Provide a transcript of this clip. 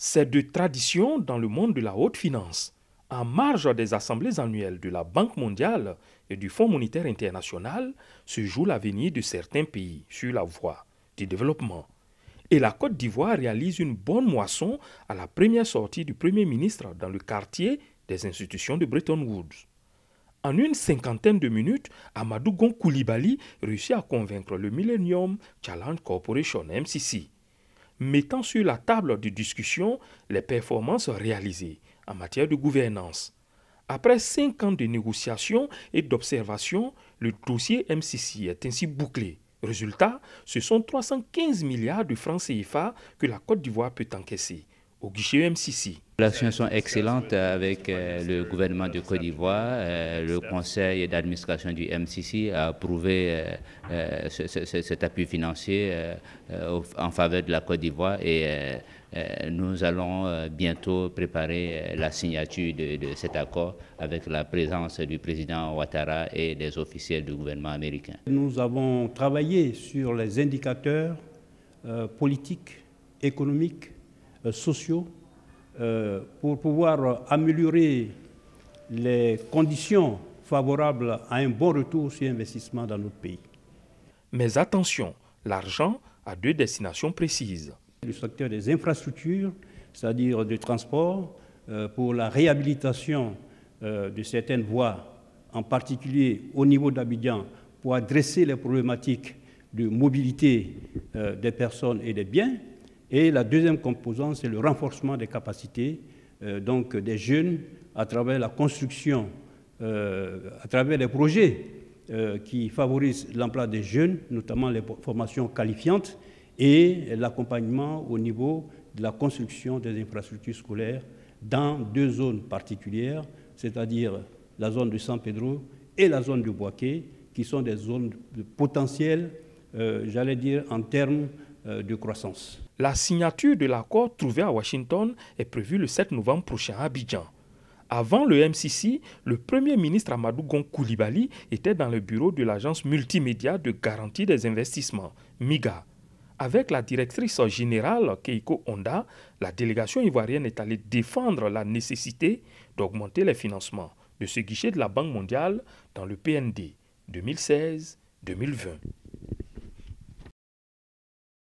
C'est de tradition dans le monde de la haute finance. En marge des assemblées annuelles de la Banque mondiale et du Fonds monétaire international se joue l'avenir de certains pays sur la voie du développement. Et la Côte d'Ivoire réalise une bonne moisson à la première sortie du Premier ministre dans le quartier des institutions de Bretton Woods. En une cinquantaine de minutes, Amadou Gon Coulibaly réussit à convaincre le Millennium Challenge Corporation (MCC), mettant sur la table de discussion les performances réalisées en matière de gouvernance. Après 5 ans de négociations et d'observations, le dossier MCC est ainsi bouclé. Résultat, ce sont 315 milliards de francs CFA que la Côte d'Ivoire peut encaisser au guichet MCC. Les relations sont excellentes avec le gouvernement de Côte d'Ivoire. Le conseil d'administration du MCC a approuvé cet appui financier en faveur de la Côte d'Ivoire et nous allons bientôt préparer la signature de cet accord avec la présence du président Ouattara et des officiels du gouvernement américain. Nous avons travaillé sur les indicateurs politiques, économiques, sociaux, pour pouvoir améliorer les conditions favorables à un bon retour sur investissement dans notre pays. Mais attention, l'argent a 2 destinations précises. Le secteur des infrastructures, c'est-à-dire du transport, pour la réhabilitation de certaines voies, en particulier au niveau d'Abidjan, pour adresser les problématiques de mobilité des personnes et des biens. Et la deuxième composante, c'est le renforcement des capacités donc des jeunes à travers la construction, à travers les projets qui favorisent l'emploi des jeunes, notamment les formations qualifiantes et l'accompagnement au niveau de la construction des infrastructures scolaires dans 2 zones particulières, c'est-à-dire la zone de San Pedro et la zone de Boaké, qui sont des zones de potentiel, j'allais dire, en termes de croissance. La signature de l'accord trouvé à Washington est prévue le 7 novembre prochain à Abidjan. Avant le MCC, le Premier ministre Amadou Gon Coulibaly était dans le bureau de l'agence multimédia de garantie des investissements, MIGA. Avec la directrice générale Keiko Honda, la délégation ivoirienne est allée défendre la nécessité d'augmenter les financements de ce guichet de la Banque mondiale dans le PND 2016-2020.